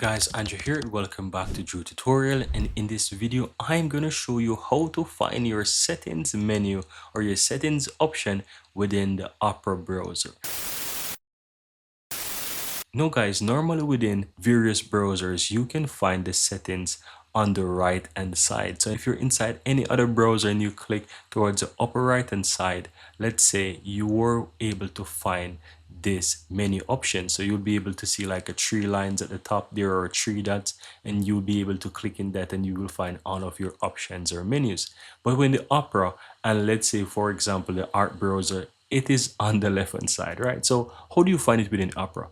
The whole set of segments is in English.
Guys, Andrew here and welcome back to Drew Tutorial, and in this video I'm gonna show you how to find your settings menu or your settings option within the Opera browser. Now guys, normally within various browsers you can find the settings on the right hand side. So if you're inside any other browser and you click towards the upper right hand side, let's say you were able to find this menu option, so you'll be able to see like a three lines at the top there or three dots, and you'll be able to click in that and you will find all of your options or menus. But when the Opera, and let's say for example the art browser, it is on the left hand side, right? So how do you find it within Opera?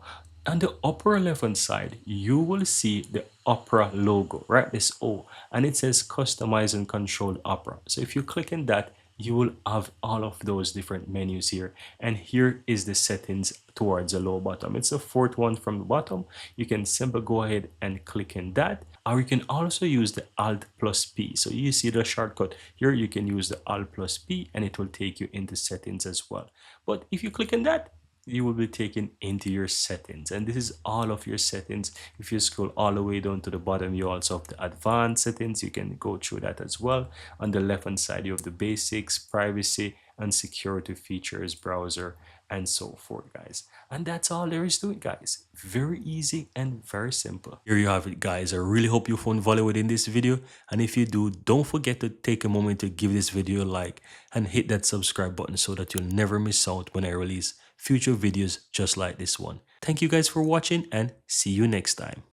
On the upper left hand side, you will see the Opera logo, right? This O, and it says customize and control Opera. So if you click in that, you will have all of those different menus here. And here is the settings towards the low bottom. It's the fourth one from the bottom. You can simply go ahead and click in that, or you can also use the Alt plus P. So you see the shortcut here, you can use the Alt plus P and it will take you into settings as well. But if you click in that, you will be taken into your settings, and this is all of your settings. If you scroll all the way down to the bottom, you also have the advanced settings. You can go through that as well. On the left hand side you have the basics, privacy and security features, browser, and so forth, guys. And that's all there is to it, guys. Very easy and very simple. Here you have it, guys. I really hope you found value within this video, and if you do, don't forget to take a moment to give this video a like and hit that subscribe button so that you'll never miss out when I release future videos just like this one. Thank you guys for watching, and see you next time.